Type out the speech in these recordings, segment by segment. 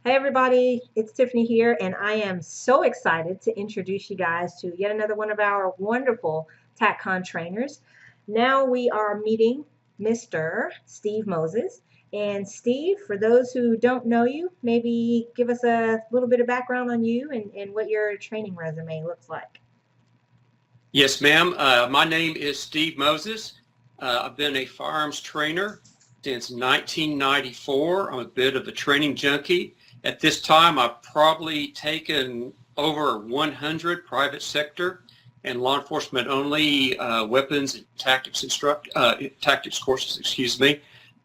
Hey everybody, it's Tiffany here, and I am so excited to introduce you guys to yet another one of our wonderful Tac-Con trainers. Now we are meeting Mr. Steve Moses. And Steve, for those who don't know you, maybe give us a little bit of background on you and what your training resume looks like. Yes, ma'am. My name is Steve Moses. I've been a firearms trainer since 1994. I'm a bit of a training junkie. At this time, I've probably taken over 100 private sector and law enforcement only weapons and tactics courses. Excuse me.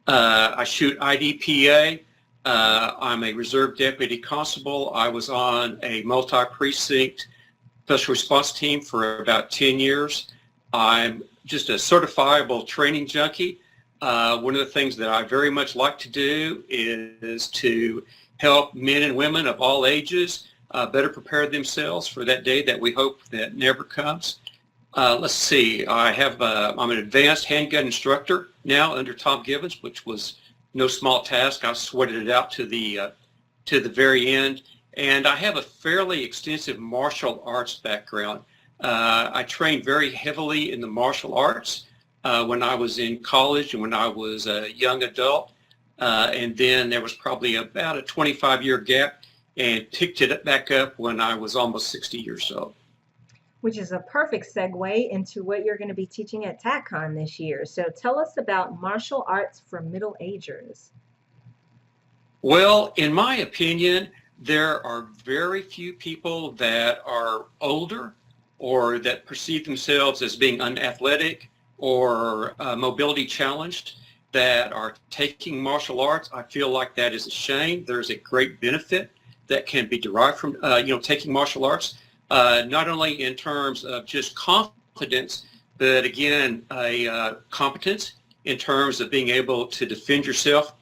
I shoot IDPA. I'm a reserve deputy constable. I was on a multi-precinct special response team for about 10 years. I'm just a certifiable training junkie. One of the things that I very much like to do is to help men and women of all ages better prepare themselves for that day that we hope that never comes. Let's see, I'm an advanced handgun instructor now under Tom Gibbons, which was no small task. I sweated it out to the very end. And I have a fairly extensive martial arts background. I trained very heavily in the martial arts when I was in college and when I was a young adult. And then there was probably about a 25-year gap and picked it back up when I was almost 60 years old. Which is a perfect segue into what you're going to be teaching at TACCON this year. So tell us about martial arts for middle agers. Well, in my opinion, there are very few people that are older or that perceive themselves as being unathletic or mobility challenged that are taking martial arts. I feel like that is a shame. There's a great benefit that can be derived from taking martial arts, not only in terms of just confidence, but again, a competence in terms of being able to defend yourself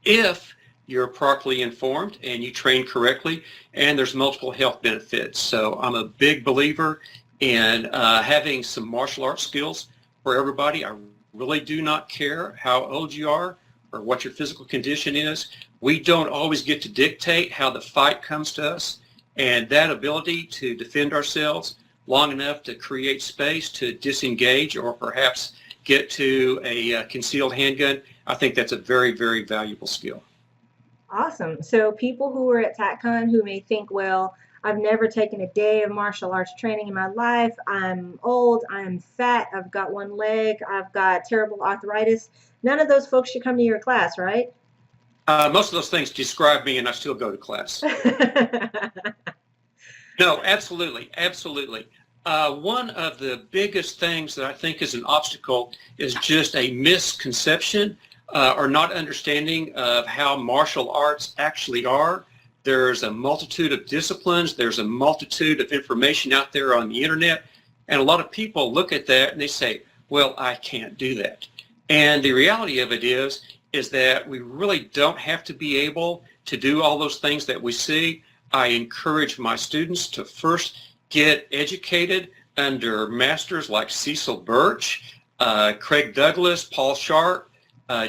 if you're properly informed and you train correctly, and there's multiple health benefits. So I'm a big believer in having some martial arts skills for everybody. I really do not care how old you are or what your physical condition is. We don't always get to dictate how the fight comes to us, and that ability to defend ourselves long enough to create space to disengage or perhaps get to a concealed handgun, I think that's a very, very valuable skill. Awesome. So people who are at TACCON who may think, well, I've never taken a day of martial arts training in my life. I'm old, I'm fat, I've got one leg, I've got terrible arthritis. None of those folks should come to your class, right? Most of those things describe me, and I still go to class. No, absolutely, absolutely. One of the biggest things that I think is an obstacle is just a misconception or not understanding of how martial arts actually are. There's a multitude of disciplines. There's a multitude of information out there on the internet. And a lot of people look at that and they say, well, I can't do that. And the reality of it is that we really don't have to be able to do all those things that we see. I encourage my students to first get educated under masters like Cecil Birch, Craig Douglas, Paul Sharp,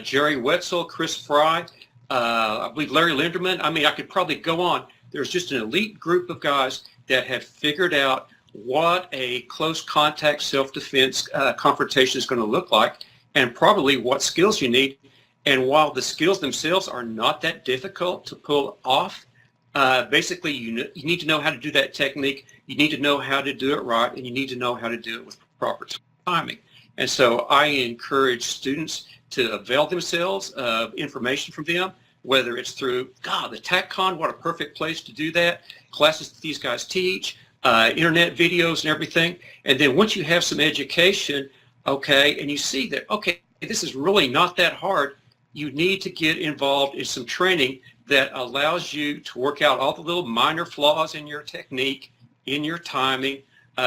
Jerry Wetzel, Chris Fry, I believe Larry Linderman. I mean, I could probably go on. There's just an elite group of guys that have figured out what a close contact self-defense confrontation is going to look like and probably what skills you need. And while the skills themselves are not that difficult to pull off, basically you need to know how to do that technique. You need to know how to do it right, and you need to know how to do it with proper timing. And so I encourage students to avail themselves of information from them, whether it's through, God, the TACCON, what a perfect place to do that, classes that these guys teach, internet videos and everything. And then once you have some education, okay, and you see that, okay, this is really not that hard, you need to get involved in some training that allows you to work out all the little minor flaws in your technique, in your timing,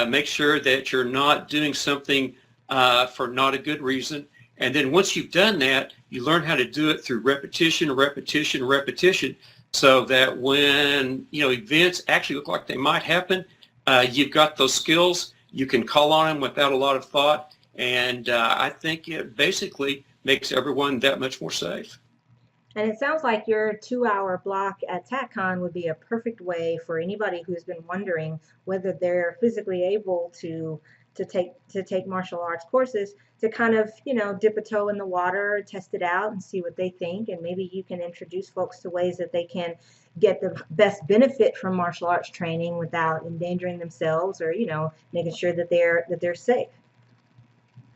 make sure that you're not doing something for not a good reason. And then once you've done that, you learn how to do it through repetition, repetition, repetition, so that when events actually look like they might happen, you've got those skills. You can call on them without a lot of thought, and I think it basically makes everyone that much more safe. And it sounds like your 2-hour block at TACCON would be a perfect way for anybody who's been wondering whether they're physically able to take martial arts courses to kind of, dip a toe in the water, test it out and see what they think. And maybe you can introduce folks to ways that they can get the best benefit from martial arts training without endangering themselves or, making sure that they're safe.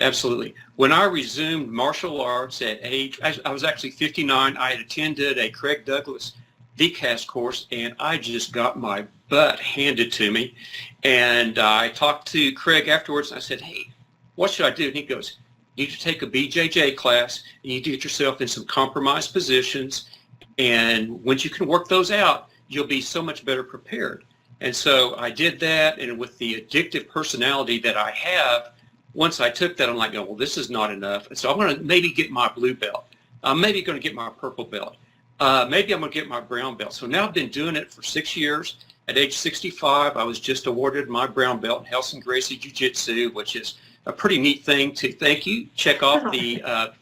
Absolutely. When I resumed martial arts at age, I was actually 59. I had attended a Craig Douglas VCAS course, and I just got my butt handed to me. And I talked to Craig afterwards, and I said, hey, what should I do? And he goes, you need to take a BJJ class. You need to get yourself in some compromised positions. And once you can work those out, you'll be so much better prepared. And so I did that, and with the addictive personality that I have, once I took that, I'm like, oh, well, this is not enough. And so I'm going to maybe get my blue belt. I'm maybe going to get my purple belt. Maybe I'm going to get my brown belt. So now I've been doing it for 6 years. At age 65, I was just awarded my brown belt in Helson Gracie Jiu-Jitsu, which is a pretty neat thing to, thank you, check off the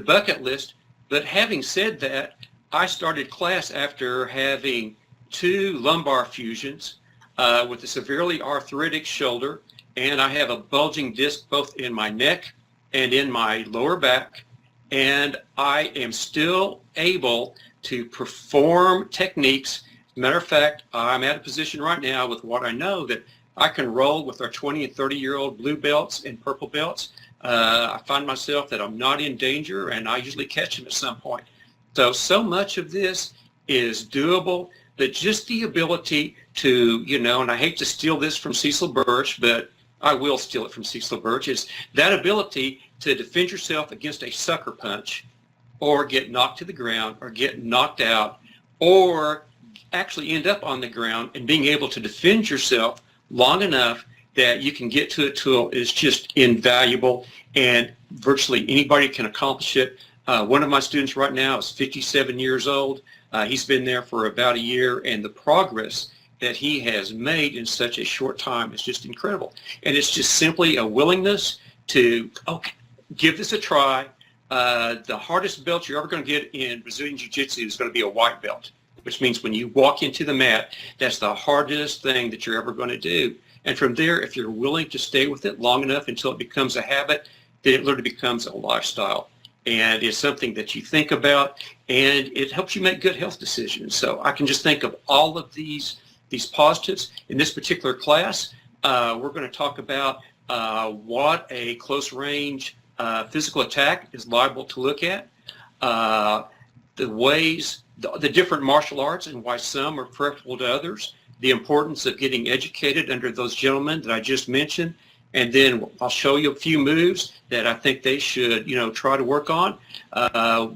bucket list. But having said that, I started class after having 2 lumbar fusions with a severely arthritic shoulder, and I have a bulging disc both in my neck and in my lower back, and I am still able to perform techniques. Matter of fact, I'm at a position right now with what I know that I can roll with our 20 and 30-year-old blue belts and purple belts. I find myself that I'm not in danger, and I usually catch them at some point. So much of this is doable, but just the ability to, and I hate to steal this from Cecil Birch, but I will steal it from Cecil Birch, is that ability to defend yourself against a sucker punch or get knocked to the ground or get knocked out or actually end up on the ground, and being able to defend yourself long enough that you can get to a tool is just invaluable, and virtually anybody can accomplish it. One of my students right now is 57 years old. He's been there for about a year, and the progress that he has made in such a short time is just incredible. And it's just simply a willingness to, okay, give this a try. The hardest belt you're ever going to get in Brazilian Jiu-Jitsu is going to be a white belt, which means when you walk into the mat, that's the hardest thing that you're ever going to do. And from there, if you're willing to stay with it long enough until it becomes a habit, then it literally becomes a lifestyle. And it's something that you think about, and it helps you make good health decisions. So I can just think of all of these positives. In this particular class, we're going to talk about what a close range physical attack is liable to look at, the ways, the different martial arts and why some are preferable to others, the importance of getting educated under those gentlemen that I just mentioned, and then I'll show you a few moves that I think they should, try to work on.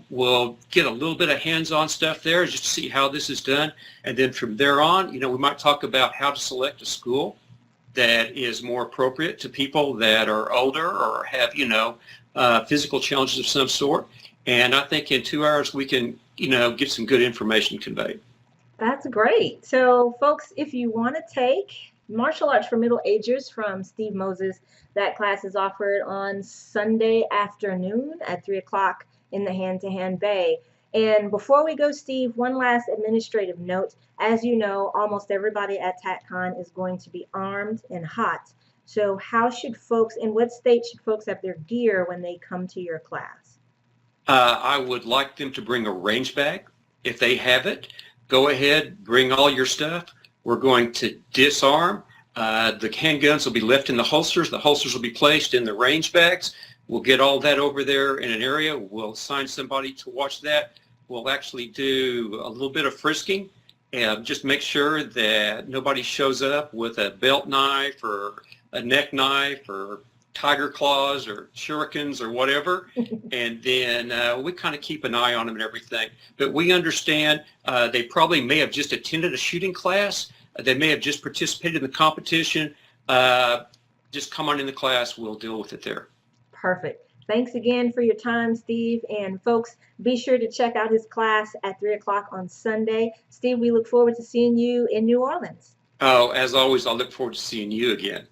We'll get a little bit of hands-on stuff there just to see how this is done. And then from there on, we might talk about how to select a school that is more appropriate to people that are older or have, physical challenges of some sort. And I think in 2 hours we can, get some good information conveyed. That's great. So, folks, if you want to take Martial Arts for Middle Agers from Steve Moses, that class is offered on Sunday afternoon at 3 o'clock in the Hand-to-Hand Bay. And before we go, Steve, one last administrative note. As you know, almost everybody at TACCON is going to be armed and hot. So how should folks, in what state should folks have their gear when they come to your class? I would like them to bring a range bag. If they have it, go ahead, bring all your stuff. We're going to disarm. The handguns will be left in the holsters. The holsters will be placed in the range bags. We'll get all that over there in an area. We'll assign somebody to watch that. We'll actually do a little bit of frisking and just make sure that nobody shows up with a belt knife or a neck knife or tiger claws or shurikens or whatever. And then we kind of keep an eye on them and everything. But we understand they probably may have just attended a shooting class. They may have just participated in the competition. Just come on in the class. We'll deal with it there. Perfect. Thanks again for your time, Steve. And folks, be sure to check out his class at 3 o'clock on Sunday. Steve, we look forward to seeing you in New Orleans. Oh, as always, I look forward to seeing you again.